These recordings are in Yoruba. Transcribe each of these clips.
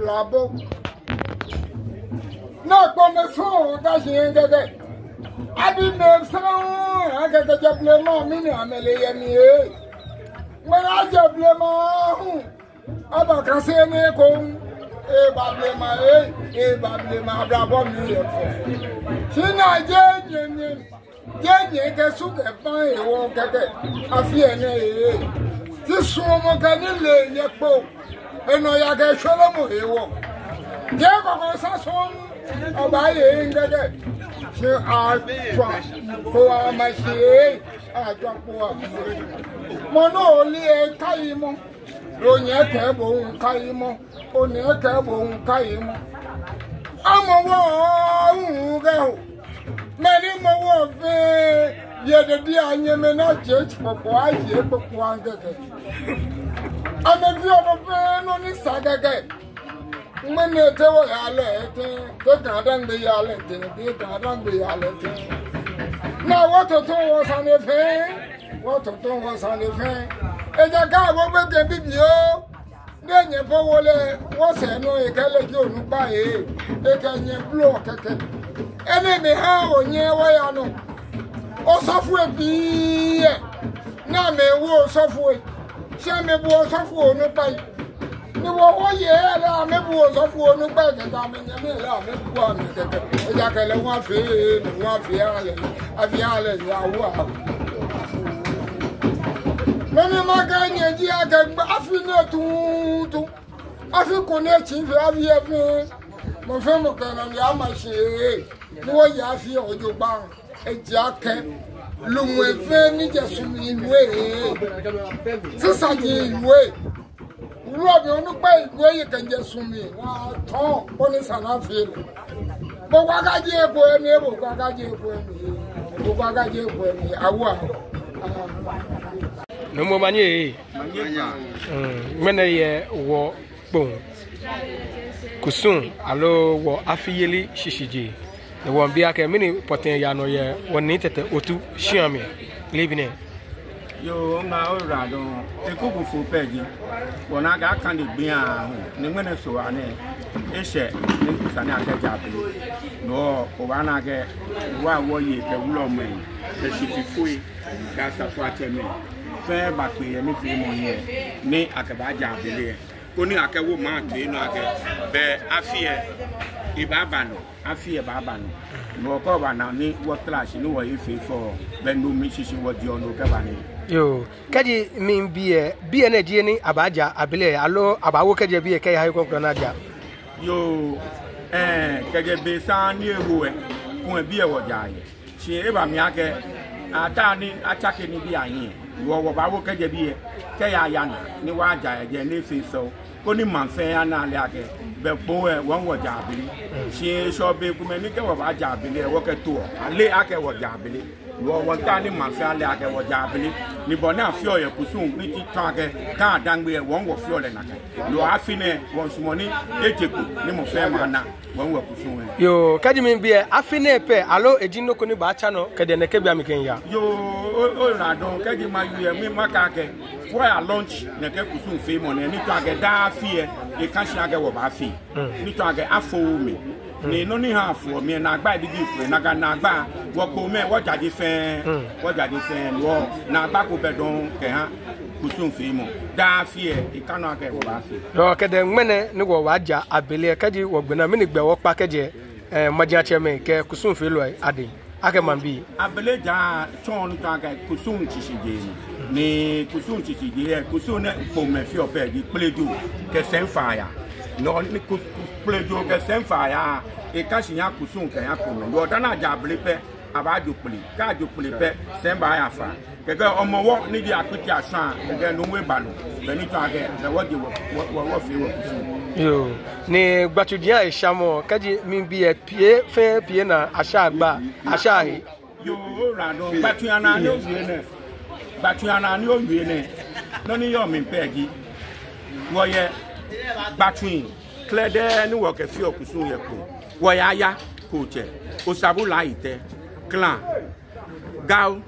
abrabo. No come so that she ain't get. I didn't know so I got the job blame me Amelie and me. When I just blame I can say anything. Bablema brabo mi efo. She na je ke su ke pan ewo keke afi ene ti sun mo kan ni le ye po eno ya ke sholomo ewo je ko sa son oba ye ngede se a po a ma se a po mo no li e kai mo Onye ke bo nkai mo onye ke bo nkai mo amowo ge ho meni mo wo fe ye de di anye me na church popo aye popo angege ame vi obo fe no ni sagege mene te wo ya le te ka dan be ya le te bi ka dan be ya le te na wo to wo san e fe wo to wo san e fe eja ka wo be ke bibio denye po wole wo se no e kele ji onu pa e ka nye block keke ene me ha onye wo ya no o sofu e bi na me wo sofu e se me bu o sofu onu pa ni wo ye la me bu o sofu onu pa ke ta me nye me la me bu a me keke eja kele wa fe ale aviale ya wo Many maganya dia can afina to African chief of year. My family can on Yamashi. No, Yafi or your bang, a jacket. Lumwe Fanny just in way. Society way. Rob you by where you can just swim me. Talk, honest and I feel. But what I did for me, what I did for me, what I did for me, I will. No more money. When I war bone. Kusun, allo war affiliate shishiji. The one be a mini poten yano ye, one needed to shiami, living in. Yo, now, Rado, a cuckoo for Peggy. When I got candy beer, the Minnesota, Eshe, Sanaka Japan. No, Ovana get one war ye, the woman, the shitty free, that's a fraternity. Fair back with any female here, nay, Akabaja, Billy. Only a woman to you know, bear Afia, Ibabano, Afia Babano. No cover now, what class you know what you feel for, then no missus what you know, Cabani. Yo, Kaji mean be a Jenny, Abaja, Abile, allo, Abawoka be a Kaya Coconaja. Yo, Kajabe San near Rue, who a beer or die. She ever miake, a tani attacking the eye. You are Bawoka Jabi, Kayana, Niwaja, Jenny so. Only Manfana Lake, but boy, one was Jabili. She shall be communicated with Jabili, walk a tour, and lay Aka was Jabili. You are one tiny Manfana Lake was Jabili. Nibona Fioya Kusum, Niti Target, can't dang with one was Fiolanaka. You are finite once money, Etiku, Nemo Famana, one was Kusum. Yo, Kadimin be a finite pair, allo, a Gino Conibachano, Kadenekabia Mikenya. Yo, I don't Kadima, me Macake. Why I launch the Kusum fame on any target that fear, you can't get what I feel. You target after me. They no need half for me and I buy the gift and I got not buy what go me, what I defend, what I defend, war, now back up bedon, Kusum fame. That fear, you cannot get what I feel. Okay, then when no waja, I believe Kaji will be a minute by what package, Majacha make Kusum feel adding. I can be. I believe that John target Kusum Chishi. Ni Kusum Chichi, Kusune for me feel bad, play do, get send fire. No, ni play do, get send fire. A Kashia Kusum can happen. You are done a job, about you play, God you play, send by a fan. The girl on my walk need a quick son, and then no way bano. Then you target the what you were. Yo, ne Batudia is Shamo, Kaji mean be a fair piana, Ashaba, Ashai. You Random, Batuana, but you are not your winner. None of your men, Peggy. Why, Batwin, Claire, and work a few Kusuya. Why, Aya, Coach, Osabu Light, Clan, Gao,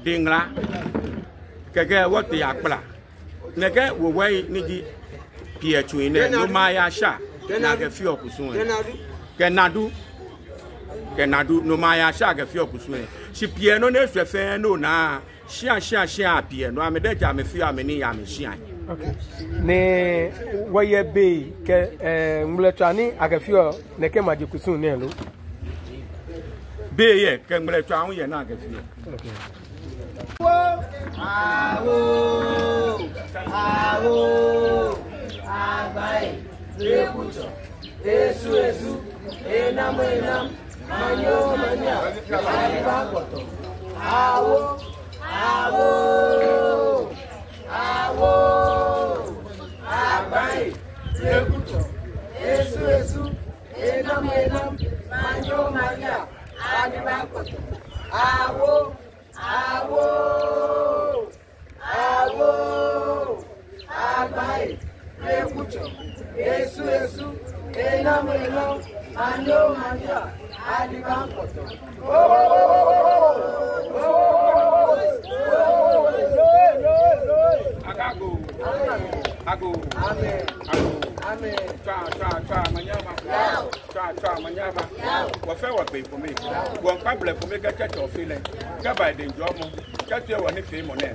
Dingla, Kage, what the Akla. Nega will weigh Nigi pie tuine no maya sha na ga fi okusun kenadu no maya sha ga fi okusun si pie no na hwefe no na hia pie no amede ja me fi ameni ya me hia okay ne waye be ke mletani aga fi o ne ke maji kusun ne lo be ye ke mletwa hu ye na aga fi okay Awo, abai, lekucho, esu, enam, manyo, manya, alibakoto. Awo, abai, lekucho, esu, enam, manyo, manya, alibakoto. Awo, abai, lekucho, esu, enam, manyo, manya, alibakoto. Ago. Amen. Twa manyama. Wo fe wo pe for me. Wo kwable for me get church of feeling. Ka by the jomo. Church wo ni fe mo na.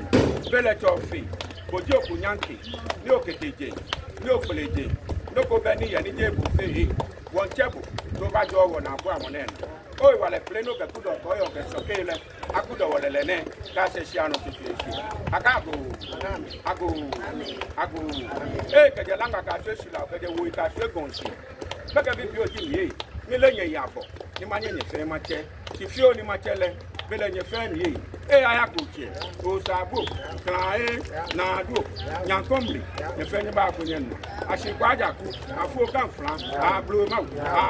Bele church fe. Boji okunyanke. Ni oketeje. Ni okpeleje. No ko be ni ye ni je bu fe. Won chebo. To ba jo wo na bo amone. Oi wale pleno ke kudo ko yo ke sokele. Akudo wole lene. Ka se siano situation. Akago. Ago. Que de langa ka se sula que de wo ka se gonsi. Baka bi bio ji ye. Mi le yen yabo. Ni ma yen fe ma che. Ti fi o ni ma chele. Be le yen fe ni. Aya ko che. O sabo. Klae na do. Nyankomli. Ne fe ni ba ko yen no. Ashikwa ajaku. Afu kan flan. Ablo ma.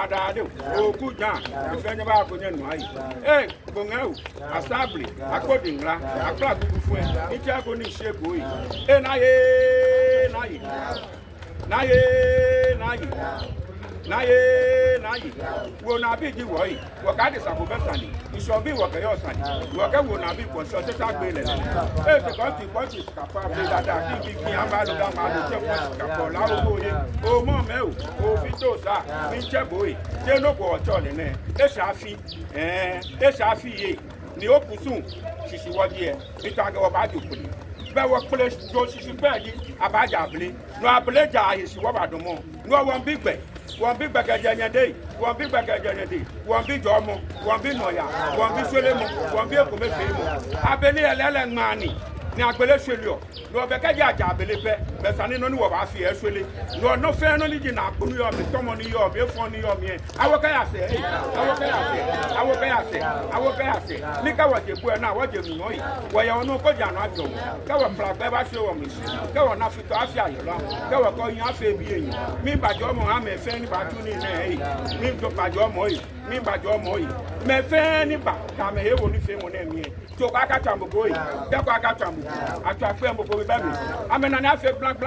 Adade. O ku jan. Ne fe ni ba ko yen no ai. Bongau. Asabli. Akodingra. Akla gugu fu en. Ni cha ko ni shego yi. Naye. Wo na bi ji wo yi. Wo ka de sabo besani. Iso bi wo ke yo sani. Wo ke wo na bi ko so se ta gbe le. Se ko ti ka pa bi dada ki amba lo da ma lo che ko ka po la o ye. O mo me o fi to sa. Mi che boy. Je no ko ocho le ne. E sha fi ye. Ni o kusun. Sisi wo die. Mi ta ge wo ba ju kuli. Be wo kule jo sisi pe yi abaja abele. No abele ja yi si wo ba dun mo. No won big be. Wọ́n bí gbẹ̀gẹ̀jẹ̀nyẹ̀dẹ́ wọ́n bí jọ́mọ́ wọ́n bí nọ̀yà wọ́n bí sólẹ́mọ́ wọ́n bí èkó mẹ́fẹ́ mọ́ abẹ́lé ẹlẹ́lẹ̀ ńmáni ní agbélé sẹ́lẹ̀ ọ̀ ní ọbẹ̀ kẹ́jẹ́ àjà abẹ́lé fẹ́ bẹ̀sán nínú ní wọ́n bá fi ẹ̀ sólé ní ọ̀nà fẹ́ ní níjì náà kúrú yọ̀ mi tọ́mọ ní yọ̀ mi efọ́n ní yọ̀ mi ẹ̀ awọ́kẹ́yàsẹ̀ ní káwọ̀ jẹ̀bú ẹ̀ náà wọ́n jẹ̀ mú náà yìí wọ̀yẹ̀ ọ̀nà kọjá náà jọ̀ wọ́n káwọ̀ pàlàpẹ́ bá ṣe wọ̀ mí sí káwọ̀ náà fi tọ́ á fi àyẹ̀lọ́ káwọ̀ kọ́ yín á fẹ́ bí èyí mi bàjọ́ mọ̀ á mẹ́fẹ́ ní bàtú ní ilẹ̀ yìí mi bàjọ́ mọ̀ yìí mẹ́fẹ́ ní bà kàmẹ́ èèwọ̀ nífẹ̀ẹ́ mọ̀ náà mi ẹ̀ tó kọ́ akátọ̀ àmọ̀gbọ́ yìí dẹ́kọ̀ akátọ̀ àmọ̀gbọ́ àtọ̀ àpẹ́ àmọ̀gbọ́ mi bá mi amẹ́nà ní afẹ́ blanc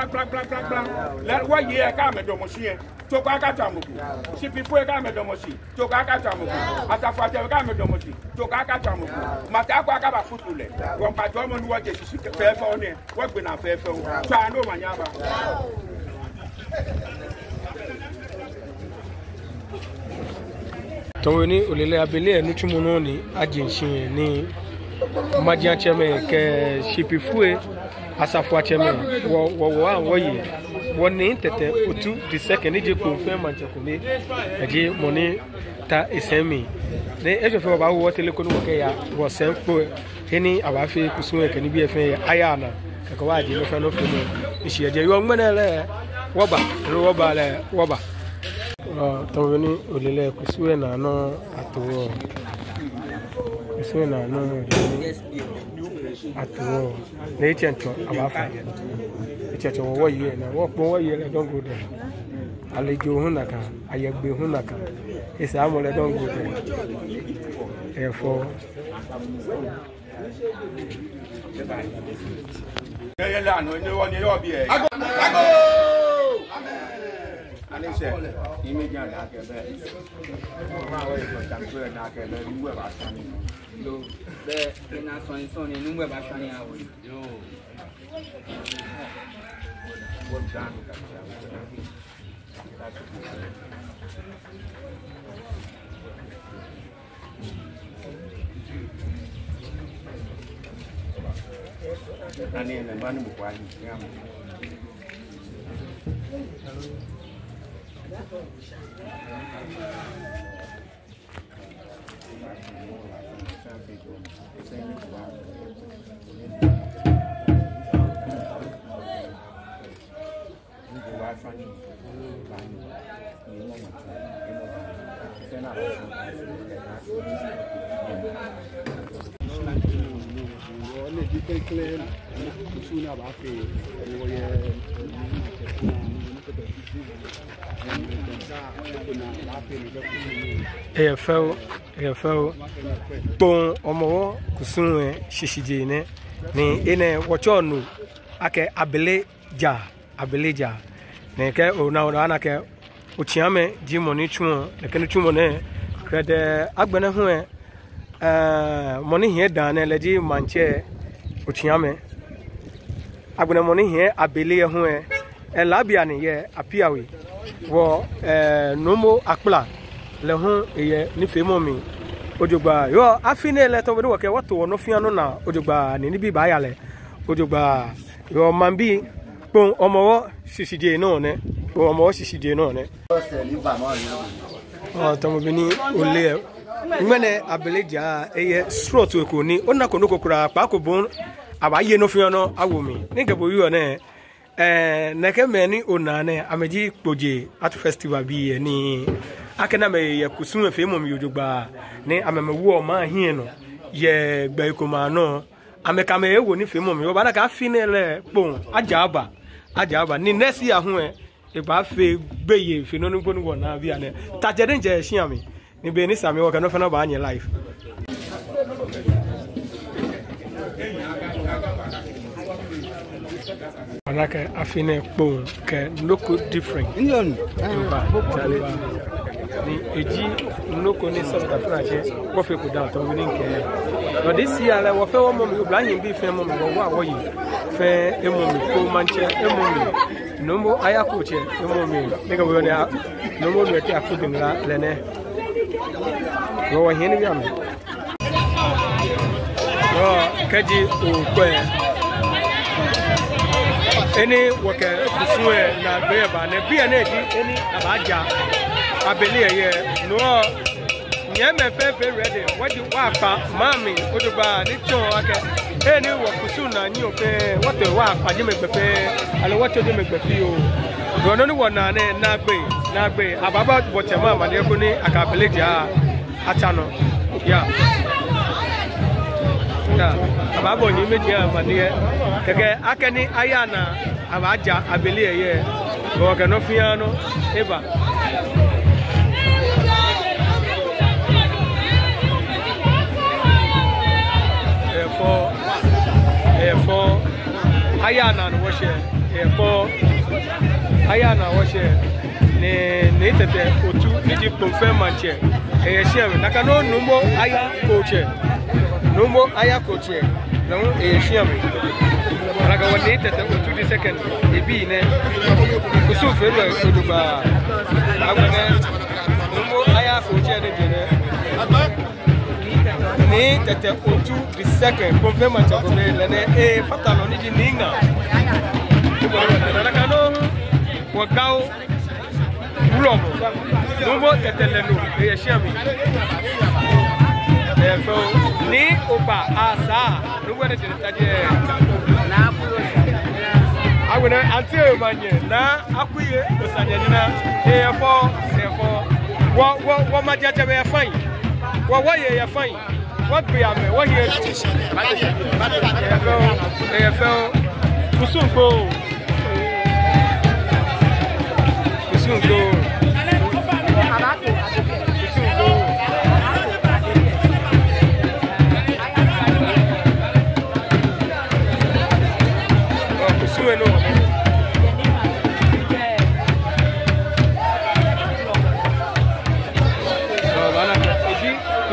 wọ́n yìí ẹ̀ ká àmẹ́dọ̀mọ̀ sí yẹn tó kọ́ akátọ̀ àmọ̀gbọ́ sípìfú ẹ̀ ká àmẹ́dọ̀mọ̀ sí tó kọ́ akátọ̀ àmọ̀gbọ́ àtàfàtẹ̀ ẹ̀ ká àmẹ́dọ̀mọ̀ sí tó kọ́ akátọ̀ àmọ̀gbọ́ màtá kọ́ akábà fútu lẹ̀ wọ́n pàjọ́ ọmọ ní wọ́n jẹ sisi fẹ́ẹ́fẹ́ wọn ni wọ́n gbé náà fẹ́ẹ́fẹ́ wọn tó àánú ò mà nyá bá. Tawoni olele abele nuchumu no ni ajinshin ni majian cheme ke shipifue asafu cheme wo yi woni tete otu the second je confirm manche kumi aje moni ta esemi ne ejo fe ba wo teleko no ke ya wo senpo heni abafe kusun ke ni bi efe aya na ke wa je no fe no fe no isi eje yo ngmenele woba Tawoni olele kusuwe na no atuwo kusuwe na no atuwo na ichento abafa ichento wo ye na wo pon wo ye le don go there alejo hunaka ayegbe hunaka isa amole don go there therefore yela no ni woni yo bi e Alise, imedian na kebe. Ma we ko tampere na kebe nuwe ba sani. Yo, be ina so ni nuwe ba sani awo. Yo. Ani na manu mkwani ngam. EFL bon omo kusun shishije ni ene wochonu ake abeleja ne ke ona na ke ochiame ji money chuo ne ke chuo ne krede agbene ho money here dan ne leji manche ochiame agbene money here abele ho labia ne ye apiawe wo nomo akpla le ho ye ni femo mi ojogba yo afine le to wo ke wato no fiano na ojogba ni bi ba yale ojogba yo mambi pon omowo sisije no ne omowo sisije no ne o to mo bi ni ole ngene abeleja eye strot eko ni ona ko no kokura pa ko bon abaye no fiano awomi ni gebo yo ne neke meni onane ameji poje at festival bi ni akena me ye kusun efe mo mi ojogba ni amemewu o ma hin no ye gba ikoma no ameka me ewo ni fe mo mi oba na ka finele pon ajaba ni nesi ahun e ba fe gbeye fe no ni gbonu wo na bia ne tajede nje hia mi ni be ni sami wo ka no fe no ba anye life like afine pon ke loko different ni eji loko ni South Africa wo fe ko down to we nke but this year wo fe wo mo mi oblahin bi fe mo mi wo wa yi fe emo mi ko manche emo mi nombo aya ko che emo mi nega wo ne nombo no te akudinga lene wo wa hin bi am yo kaji o ko any worker busuwe na beba na bia na di any abaja abeli eye no nyeme fefe ready what you wa pa mami odugba ni chon ake any work busu na nyi ofe what you wa pa je megbefe ale what you je megbefi o gono ni wona na gbe ababa boche mama le ko ni akabeleja achano ya ababo ni meji amanie keke akeni ayana abaja abeli eye go ke no fiano eba for ayana no washe ayana washe ne tete otu ni confirm manche share naka no numbo aya coach Numbo aya coach no share me raga woni tete otu di second e bi ne kusu fero odugba agone numbo aya coach ne jene ni tete otu di second confirm manche ko le ne fatalo ni di ninga raga no wagao ulomo numbo tete lenu share me so ni oba asa no where the taje na apulo agona antie manye na akuye osanya ni na wo majaje be fine wo ye fine wo be ame wo here kusunko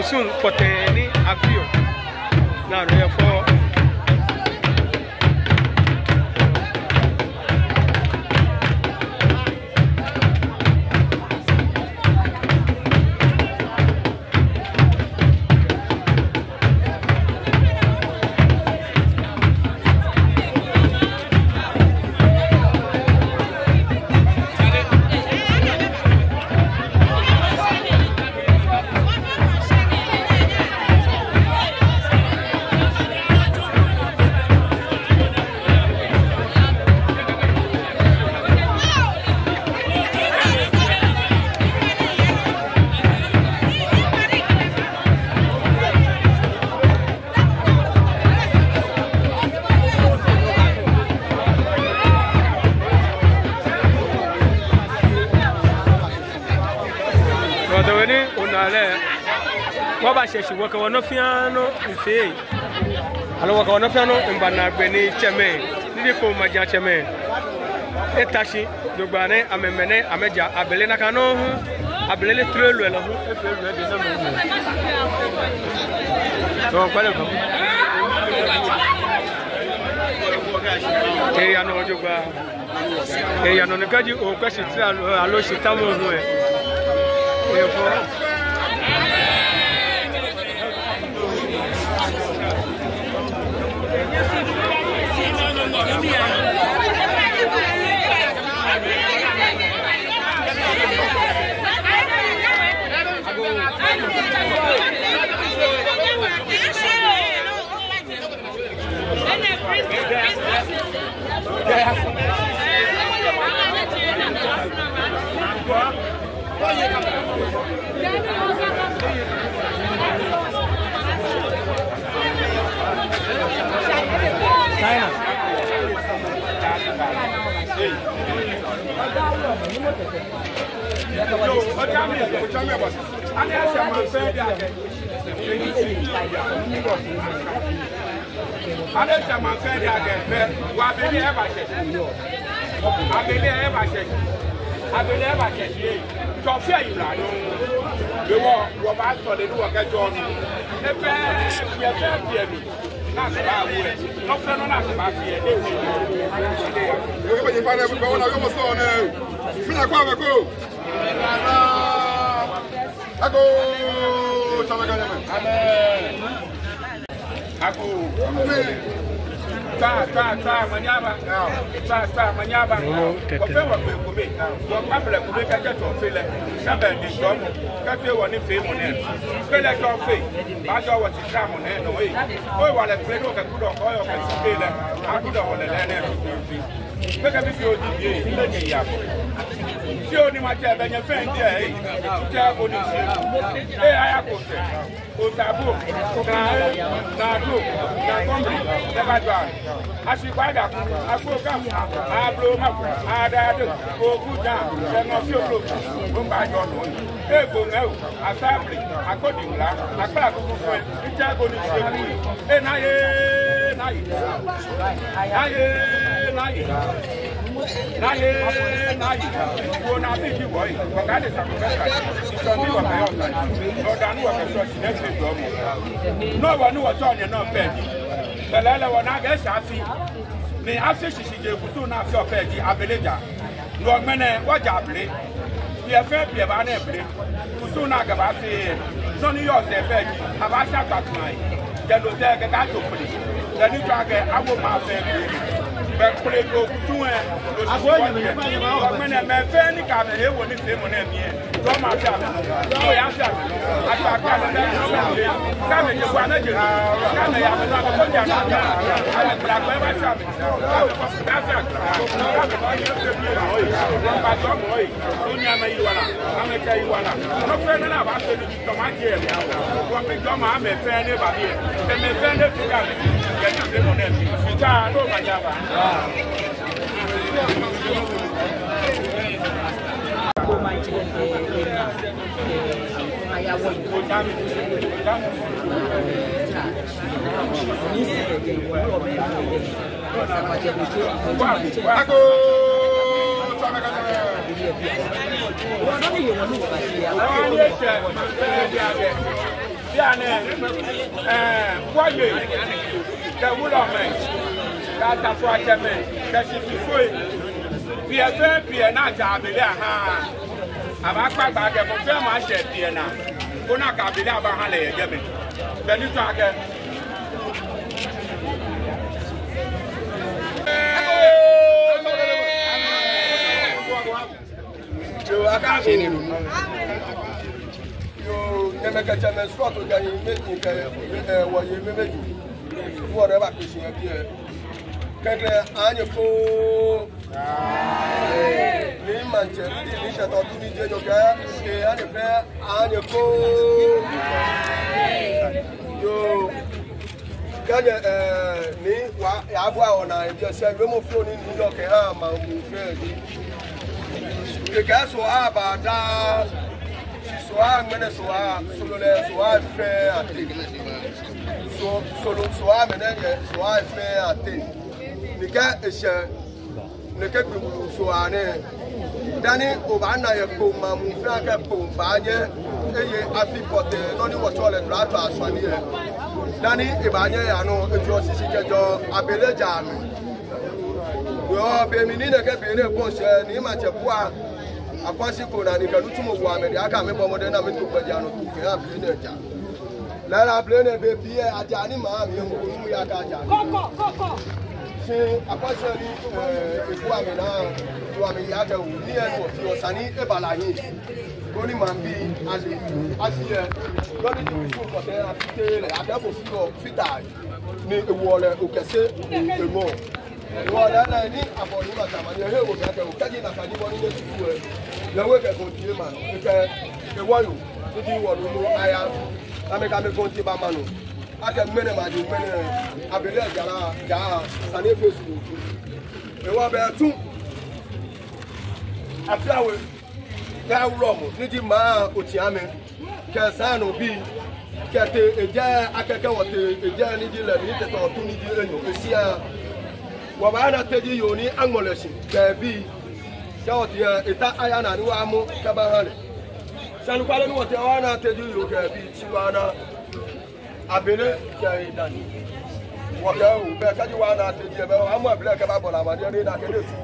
Kusun poteni avio na therefore Sewene onale waba sheshi waka wanofiano mfe alo waka wanofiano mbana gbeni cheme didi ko maja cheme etashi dogbane amemene ameja abele na kanu abele le trelu elo hu efelu de no kwale ko ya no jogba ya no nkaji o kwesi tra alo shitamu hu ni afisi je kutu na fi opeji abeleja lo mene waja abele bi efe bi ba na ebele kutu na ga ba fi so ni yo se feji abasha patmai je lo se ga ga to pele je ni to age awo ma fe be pele to kutu e lo si wo mene me fe ni ka be wo ni se mo na mi e so ma fi ame so ya fi ame ata ka na ka me je kwa na je ka me ya me na ko ja na ala bra ko ba fi ame soa mene soa solo le soa fait até solo soa mene soa fait até nika eche nika gbulu soa ne dani obana ye ko mamu fa ka ko baje eye afi pote no ni wo to le drato aswani e dani ibanye ya no ejo sisi kejo abeleja mi yo be mi ni ke be ne ko se ni ma che bua akwasi ko na ni ka lutumo bua me aka me bomo de na me to gbaja no ke abele ne ja la la abele ne be bi e aja ni ma mi mo nu ya ka ja koko se akwasi ni efu ame na to ame ya ka wu ni e ko fi osani e bala yin Goni mambi ali asiye goni di so ko te afite le adabo fito fitai ni ewole okese emo wala na ni aboni ma tama ni he wo ga ke o kaji na kaji woni ne susu e le we ke ko tie ma ke e woyo ni di wo no aya ame ka me ko tie ba manu ake mene ma di mene abele jara ja sane facebook e wo be tun afiawe ka uromo nidi ma otiame ke sanu bi ke te eje akeke wote eje nidi le ni te to tu nidi enyo esia wa ba na teji yoni angoleshi ke bi ke wote eta aya na ni wa mu ke ba hale sanu kwale ni wote wa na teji yo ke bi chiwana abele ke dani wa ke u be ka ji wa na teji be wa mu abele ke ba bola ma ni na ke le tu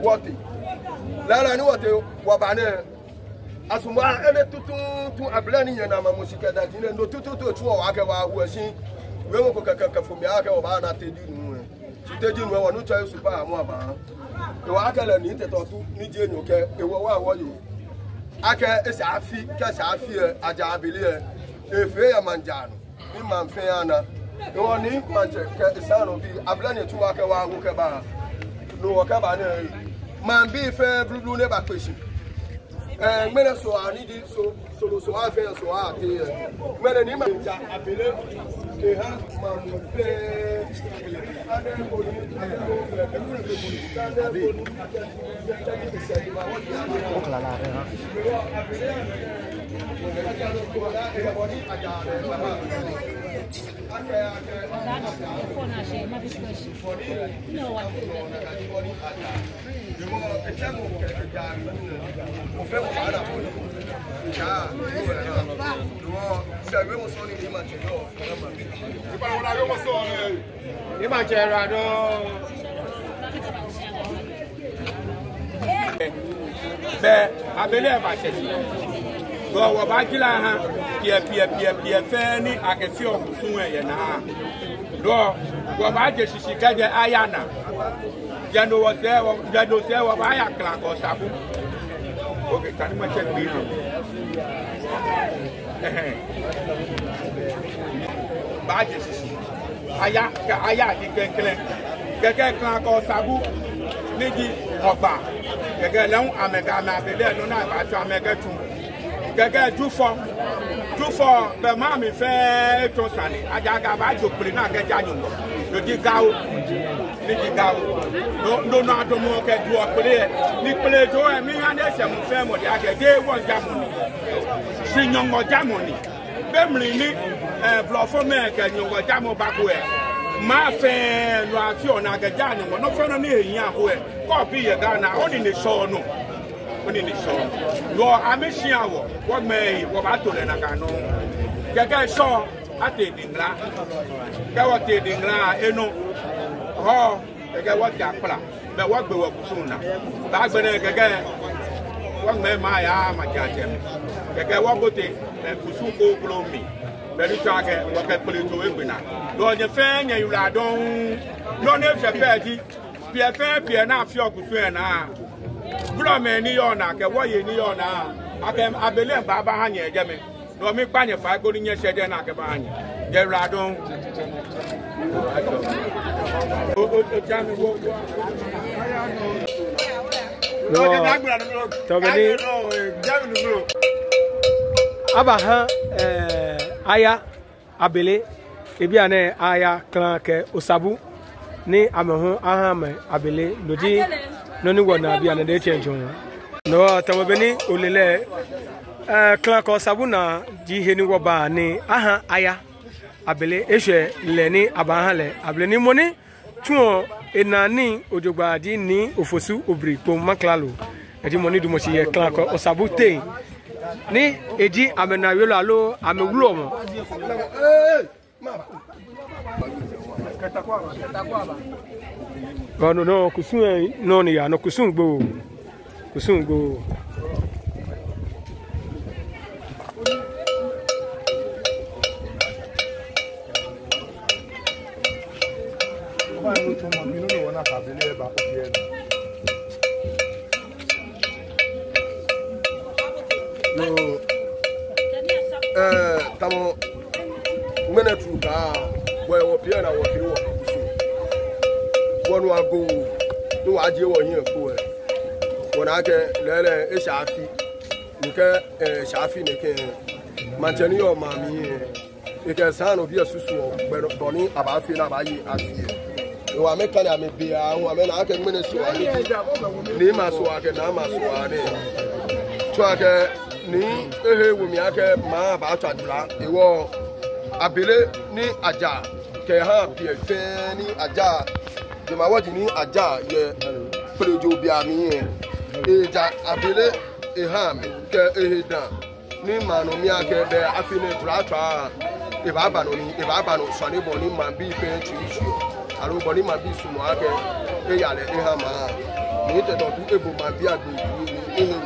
wote Lala ni wote wabane asumwa ene tutu abla ni nyana ma musika da dine no tutu tu wa ke wa huasin we mo ko ka fumi ake oba na teji nu ti teji nu wa nu cha super amu aba e wa ake le ni teto tu ni je nyu ke e wo wa wo yo ake esi afi ke sa afi aja abele e fe ya manjano ni man fe ana e wo ni manche ke isano bi abla ni tu wa ke wa hu ke ba no wa ke ba ne man be fair blue never question. Mene so anidi so afe so ate. Mene ni man ja abele ke ha man fe ade ko ni abele ba chesi go wo ba gila ha pie fe ni akefi ogusun eye na do wo ba je sisi kaje ayana jano se wo ba ya kla ko sabu okay tani ma check bi ba je sisi aya di kenkele keke kla ko sabu niji ogba keke lehun amega na abele no na ba tu amega tun keke dufo be ma mi fe to sani ajaga ba jo pere na ke janyo lo di gawo ni di gawo no na do mo ke du opere ni pele jo e mi ande se mo fe mo di age de wo jamoni si nyongo jamoni be mri ni blofo me ke nyongo jamo ba ko e ma fe lo afi ona ke janyo no fe no ni eyin aho e ko bi ye ga na oni ni so no oni ni so lo ameshia wo me wo ba to le na ga no gege so ate dingla ga wo te dingla eno ho gege wo ti apla be wo gbe wo kusuna ba gbe ne gege wo me ma ya ma ja tem gege wo gote kusu ko blomi be ri ta ke wo ke pele to egbina lo je fe nya yura don lo ne fe pe di pie na afi okusu e na bro me ni yo na ke wo ye ni yo na ake abele baba ha nya eje me no mi pa nya fa go ni nya seje na ke ba nya je ra don o jami wo aba ha aya abele ebi ane aya klan ke osabu ni amehu aha me abele lodi no ni wona bi ane de change no tamabeni olele clan ko sabuna ji heni woba ni aha aya abele ehwe leni abahale abele ni moni tuo enani ojogba di ni ofosu obri po maklalo edi moni du mo si ye clan ko osabute ni eji amena yolo alo amewulo mo no kusun no ni ya no kusun gbo tamo mene tuka boy wo pia na wo fi wo wonu ago no aje wo yin ko e wona ke lele e shafi nke shafi ne ke mancheni o mami e ke sano bi asusu o boni abafi na bayi afie wa me kan ame bia wa me na ke mene so ani ni ma so ake na ma so ani to ake ni ehe wo mi ake ma ba twadura ewo abele ni aja ke ha pie fe ni aja de ma wodi ni aja ye prejo bi ami eja abele ha mi ke ehe da ni manu mi ake de afine twa e baba no so ni bo ni ma bi fe tu isu alo bo ni ma bi su mo ake e yale e ha ma ni te do tu ebo ma bi agbe tu ehe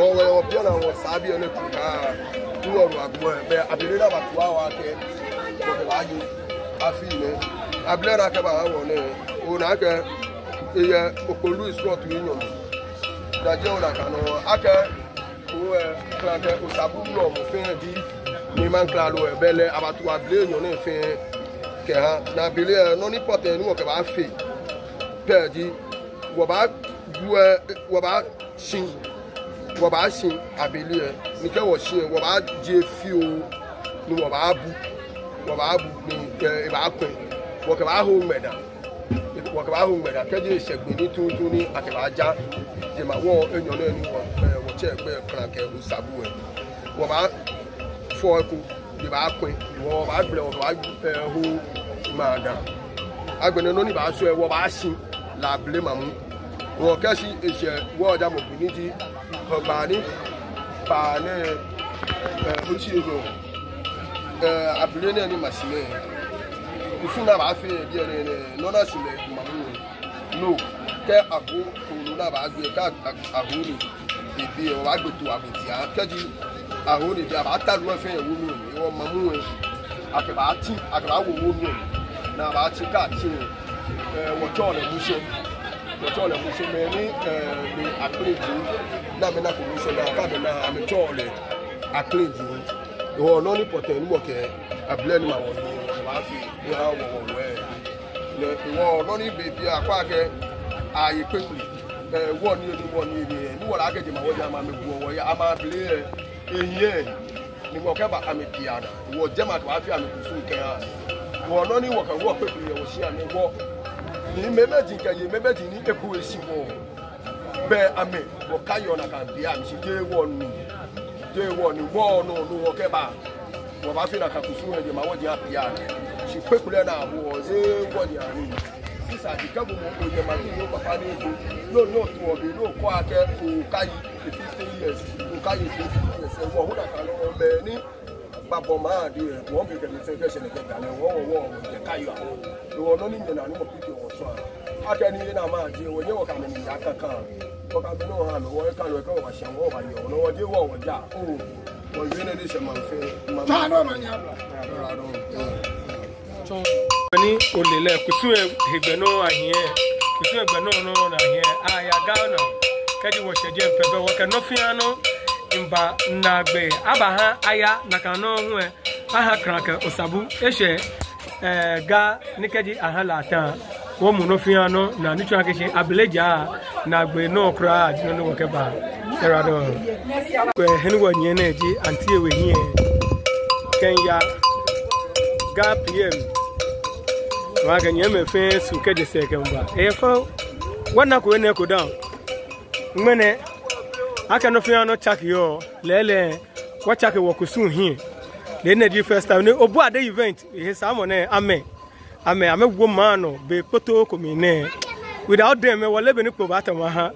owe obi na wo sabi ene tuka tu oru agbo be abele na batu awa ke ko be laji afile abele na ke ba wo ne o na ke eye okolu sport union da je o na kanu ake o klante o sabu no mo fe di ni man klalo e bele abatu abele union ne fe ke ha na abele no ni pote ni wo ke ba fe pe di wo ba shin wo ba shin abele ni ke wo shin wo ba je fi o ni wo ba bu ni e ba kun wo ke ba ho meda ke je segbe ni tuntun ni ati ba ja je ma wo enyo na ni wo che gbe kran ke o sabu e wo ba fo ku ni ba kun wo ba gbe wo ba ho ma da agbene no ni ba so e wo ba shin la ble mamu wo ke si ese wo da mo bi ni ji ba ni pa ne o ti ego abule ne ni masile ifuna ba fe bi ere no na sile mamu no ke ago ko na ba gbe ka ago ni ibi o wa gbe to abiti a keji ago ni bi aba ta lu fe ewu mi ni wo mamu e akeba wo wo mi na ba ti ka ti wo to le mu se me ni ni akreju na me na ko mu se na ka be na am to le akreju o no ni poten mo ke abule ni ma wo ni wa fi ya wo we le wo no ni baby akwa ke ayi pepe wo ni ni wo la ke je ma wo ja ma me bu wo ya ama bele eyin ni wo ke ba ame piano wo je ma to afi ame kusu ke ha wo no ni wo ka wo pepe ye wo si ame wo ni memeji ke ye memeji ni eku esi wo be ame wo kayo na kan bia mi si je wo ni wo no wo ke ba wo ba fi na ka kusu ye ma wo je piano si pepe na wo ze wo di ani sisa di kabu mo ko ye ma ni yo papa ni ego no to obi no ko ake o kai 15 years o kai 15 years wo hu na kan o be ni babo ma di e wo be ke ni se ke se ne ke ga le wo ke kai ya wo no ni na ni mo piti wo so ake ni na ma di wo ye wo ka ni ya kankan ko ka be no ha me wo ka lo ke wo ba sha wo ba yo no wo je wo ja o wo ye ne de se ma fe ma ta no ma ni abla ni olele kutu egbe no ahie kutu egbe no na ahie aya gauna kedi wo sheje pebe wo ke no fiano mba nagbe abaha aya nakano hu aha kranke osabu ehye ga nikedi aha latan wo mu no fiano na nitu akeche abeleja nagbe no kra adino no wo ke ba erado ko henu wo nye na eji anti ewe hie Kenya ga PM waga nyeme fe su keje seke mba e fa wana ko ne ko down ngene aka no fia no chak yo lele wa chak wo kusun hi le na di first time ne obu ade event he samo ne ame wo man no be poto ko mi ne without them we lebe ni ko bata ma ha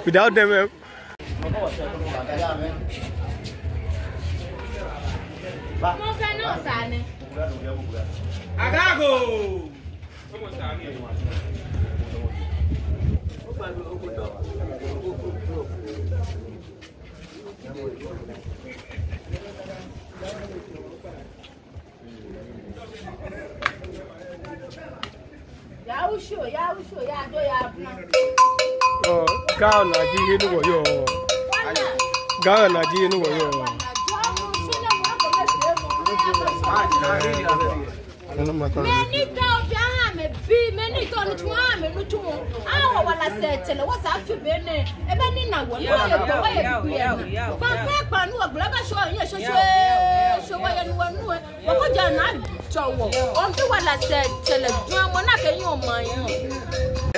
without them Agago. oh ga na ji he no yo ga na ji no yo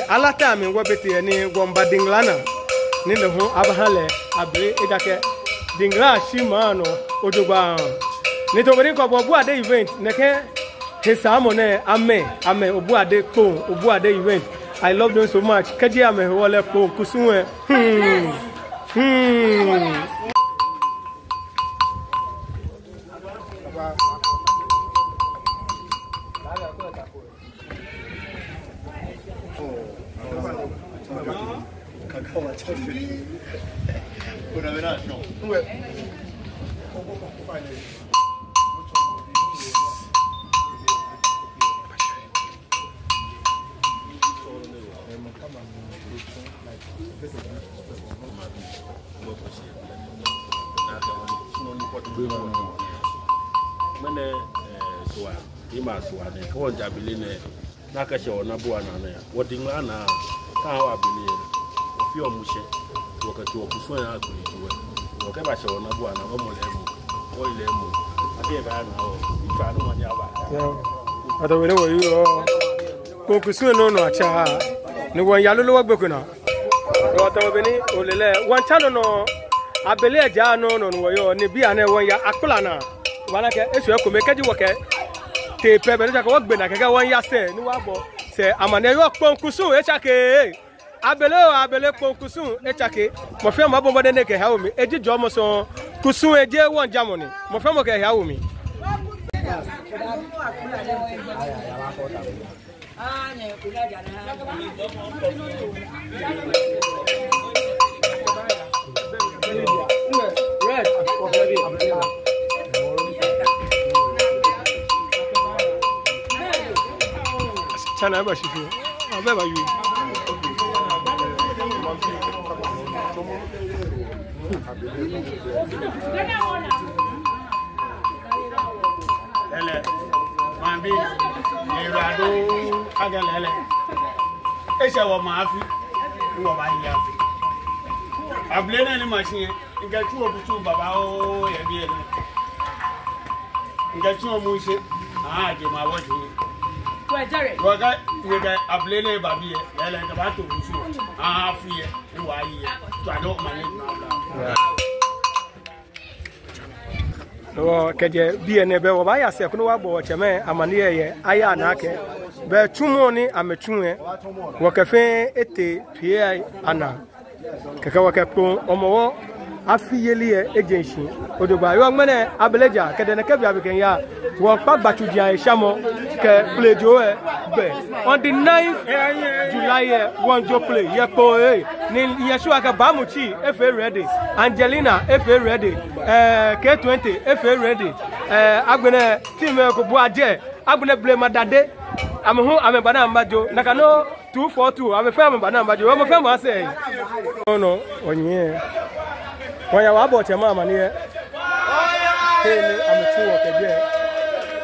alata mi wo bete ni gomba dinglana ni le ho abahale abre edake dingla shimano ojogba ni to beri ko obu ade event neke hesamo ne ame obu ade event. I love them so much. Kaji ame wole ko kusunwe mene soa ima soa ne ko jabili ne na ka shewo na bua na ne wodinga na ka wa bili ofi omushe wakati wa kuswa ya kuliwe wakaba shewo na bua na mo le mu o ile mu ade ba na o ifa no nya ba ado wele wo yo ko kuswa no acha ni won ya lolo wa gbe kuna o to be ni olele wan chano no abele aja no wo yo ni bia na won ya akula na wala ke esu ko me kaji wo ke te pe be ja ko gbe na ke won ya se ni wa bo se amane yo ponkusun e chake abele ponkusun e chake mo fe mo bo de ne ke ha omi ejijo mo so kusun eje won jamoni mo fe mo ke ha omi red Chana ba shifu abe ba yu Lele mambi irado agalele ese wo ma fi wo ba ya fi able na ni machine nge tu obutu baba o ye bi ele nge tu o mu se je ma wo ji waga nge able na ba bi ele nge ba to busu fi ye ni wa yi to ado manage na no keje bi ne be wo ba ya se kuno wa bo cheme amane ye aya na ke be tumo ni ametue wo kafe ete pie ana kaka wa ka ko omowo afiyeli agency odogba yo ngmene abeleja kede ne kabia beken ya wo pa batudia e shamo ke plejo be on the 9th July one jo play ye ko ni yesu aka bamuchi efe ready Angelina efe ready K20 efe ready agbene team ko bu aje agbene ble madade amhu amebana mbajo nakano 242 amefa amebana mbajo wo mo fe mo ase no onye wanya wa bo chema amani e ni ametu wo keje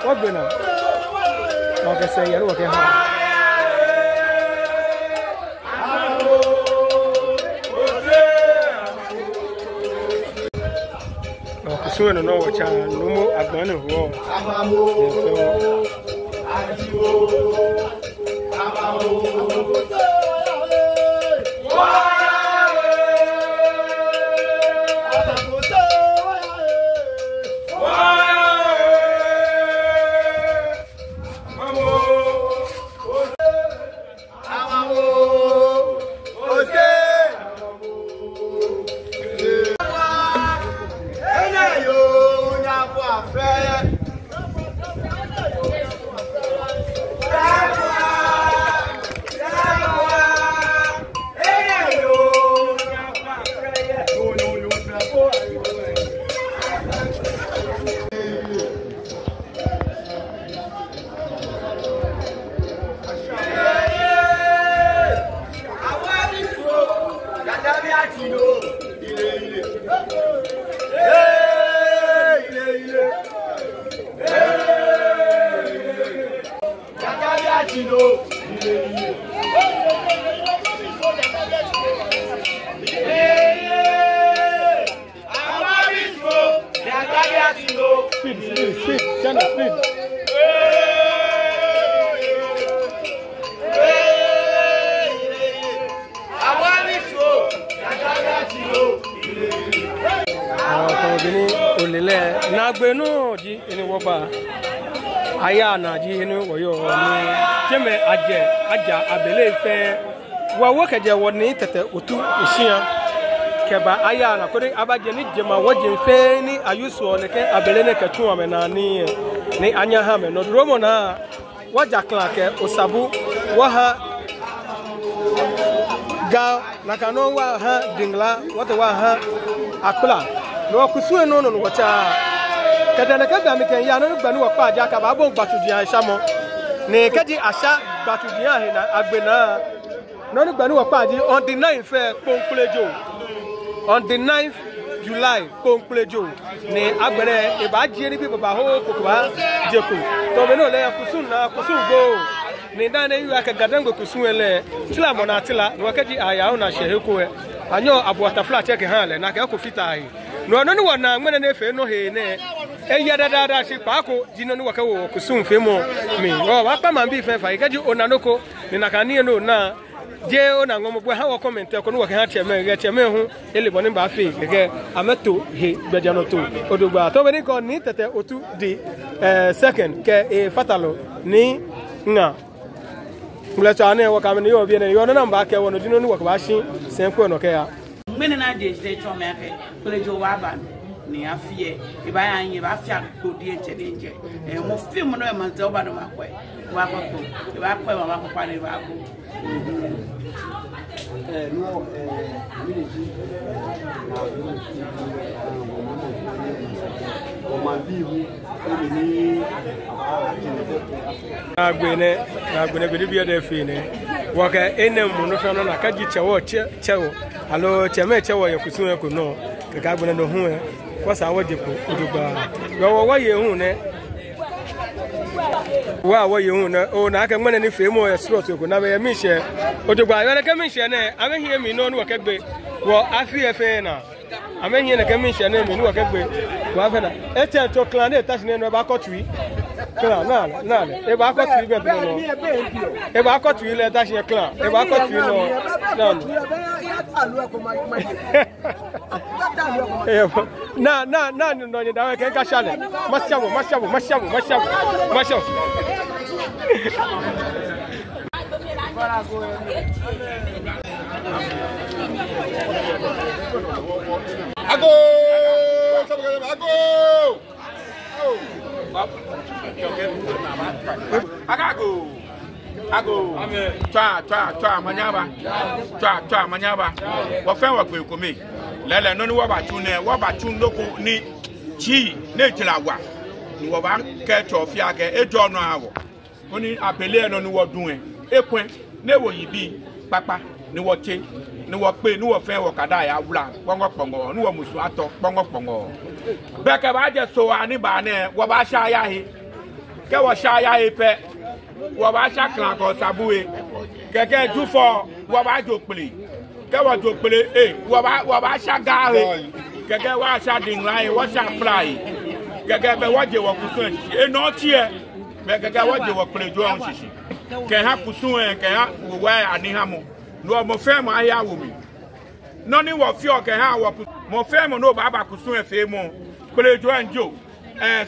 wo gbena o ke se yero ke ha o ku so no wo cha no mo agbon ho China speed. Gini olele na gbenu ji eni woba aya na ji eni woyo ni jeme aja abele fe wa wo keje woni tete otu ehia keba aya na kodi abaje ni jema woje fe ni ayuso ne ke abele ne ketu ame na ni anya ha me no dromo na waja klan ke osabu wa ha ga na kanu wa ha dingla wata wa ha akula no kusuwe no wacha kada na kada mi kan ya no gba ni wa pa aja ka ba bo gbatuji aisha mo ni kaji asha gbatuji ahe na agbe na no ni gba ni wa pa aji on the 9th Ponkulejo on the 9th July Ponkulejo ni agbere e ba ji ni bi baba ho kokoba jeku to me no le kusun go ni dan yu aka gadango kusuwe le tila mo na tila no kaji aya na sheheko e anyo abuata flat check han le na ka ko fita ahi no ni wana ngene ne fe no he ne eya dada shi paako jino ni waka wo kusun fe mo mi o wa pa man bi fe fa ikaji onanoko ni na kan no na je ona ngomo bo ha wo comment ko no waka ha cheme hu ele boni ba fe gege ameto he gbejano to odogba to be ni ko ni tete otu di second ke e fatalo ni nga mlecha ane waka me yo bi ne yo na mba ke wono jino ni waka ba shi senko no ke ya mene na de chome ake Ponkulejo wa ba ni afie e ba yan ye ba afia ko die nche mo film no e ma ze oba no makwe wa ko e ba kwe wa ko pa ne ba ko no military o ma bihu ni agbene gbe bi de fi ne wa ka enem no fe no na ka ji chewo alo cheme chewo ye kusun ko no ka agbene no hu e kwasa wo jepo odugba wo ye hu ne wo ye hu ne o na ka ngene ni fe mo e slot ko na be mi hye odugba yo na ka mi hye ne ame hie mi no no ka gbe wo afi efe na ame hie na ka mi hye ne mi no ka gbe wo afa na e te to clan e tashi ne no ba ko tui clan na e ba ko tui be no e ba ko tui le tashi clan e ba ko tui no na no ni dawe ke ka shale mashabo Ago! Twa manyaba. Wa fen wa gbe komi. Lele no ni wa ba tun loko ni chi ne tilawa. Ni wa ba ke to fi ake ejo no awo. Oni apele no ni wo dun ekwen ne wo yibi papa ni wo che ni wo pe ni wo fen wo kada ya wura pongo ni wo musu ato pongo beke ba je so ani ba ne wo ba sha ya he ke wo sha ya he pe wo ba sha klan ko sabue keke du fo wo ba jo pele ke wo jo pele wo ba sha ga he keke wa sha ding line wo sha fly keke be wo je wo kusun no tie be keke wo je wo pele jo on shishi ke ha kusun ke ha wo ani ha mo no mo fe mo aya wo mi no ni wo fi o ke ha wo mo fe mo no baba kusun e fe mo Ponkulejo anjo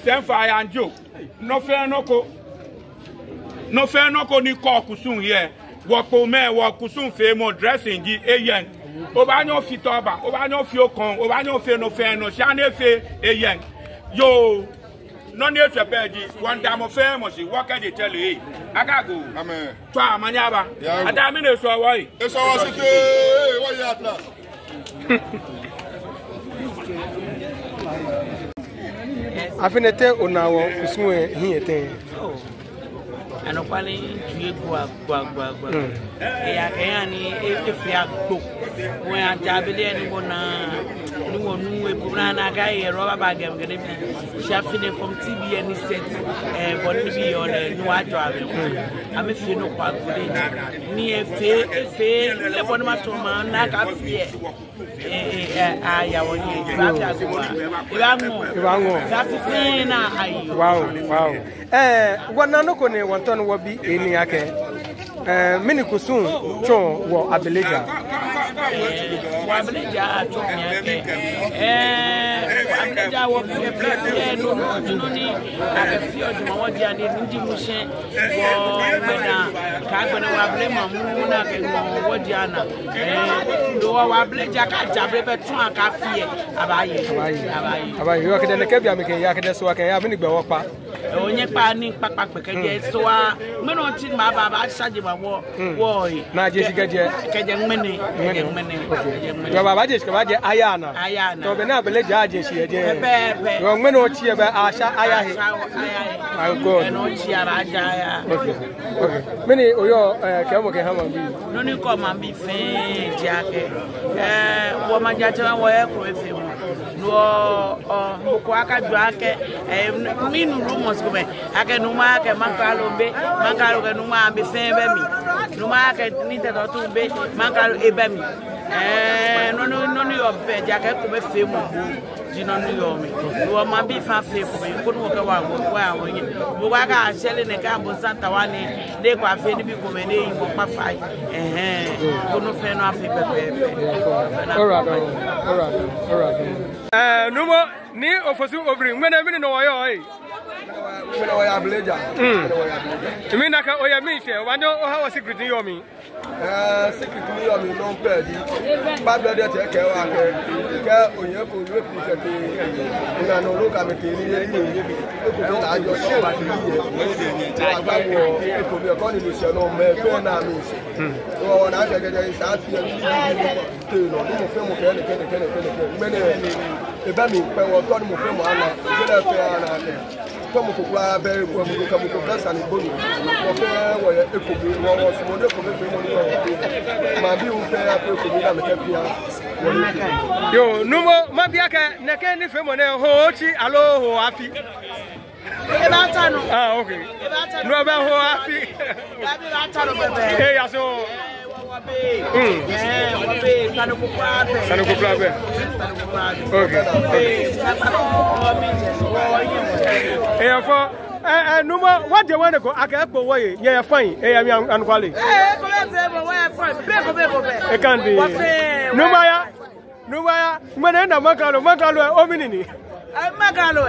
senfa ya anjo no fe no ko ni ko kusun ye wo po me wo kusun fe mo dressing ji eyen o ba nyo fi toba o ba nyo fi okon o ba nyo fe no sha na fe eyen yo no ni efe peji wanda mo fe mo si wo ka de tell e agago amen twa manyaba ada mi na so wo yi e so wo sike wo yi atla afinete onawo kusunwe hiete anokwale juye gwa e ya ni e fi agbo won ajabele ni bona no no e pura na ga e rubber bag am gede bi shafi ne from TV any set body bi on no ajo ave am fi no kwa gode ni efe le body ma to ma na ka fie aya woni ba fi agwa ibango shafi fina ayo wow wana no ko ne wonton wo bi eni ake mini kusun chon wo abeleja abeleja chon yake abeleja wo pe no ni akafio de mo di ade ndi mushe wo mena ka gbene wa blema mu na ke wo di ana do wa abeleja ka jabre be tun aka fie abaye yo ke de ke bia me ke ya ke de so aka ya mini gbe wo pa onye pa ni papa pekeje so a meno ti ma baba saje ma wo na je sigaje keje ngmene yo baba je ska baje ayana to be na bele jaje si eje yo ngmene o chi e be asha ayahe my god no chi ara aja ya okay mini oyo ke mo ke hama bi no ni ko ma bi fe jake wo ma jaje wo e ko efe mo no mboko aka jwake minu rumors ko be ake numa ake makalo ke numa ambe fembe mi numa ake nite to tu be makalo ebe mi no yo be jake ko be fe mo di no yo mi wo ma bi fa fe ko be ko no ke wa wonye bo aka shele ne ka bo santa wani de kwa fe ni bi ko me ne yi mo pa fai ko no fe no afi pepe alright numo ni ofosu obri ngene mini no wayo Mena wa abeleja. Imi naka oya mi se wanyo o ha secret ni yo mi. Secret ni yo mi no pe di. Ba be de te ke wa ke oye ko we pi te ke na no lo ka me ke ni bi. E ko be la jo so ba ni ye. Agba wo e ko be ko ni mi se no me fe na mi se. O na je je sa fi ni te no mo fe mo ke ne. Mene e ba mi pe wo to ni mo fe mo ana. Je le fe ana ke. Como kukula bere ko mu ko blessa ni bonu ko fe wo ye ekobi wo so mo de ko fe mo ni o ma bi un fe afi ko mi na me ke bia yo numo ma bia ka na ke ni fe mo ne ho chi alo ho afi e ba ta no okay no ba ho afi ba bi ba ta no bebe e ya so Sanu kuplabe. Okay. Numo what do you want to go akapo way yeah fine am ankwale ko le se bo way fine be e kan di numaya mena na makalo ominini makalo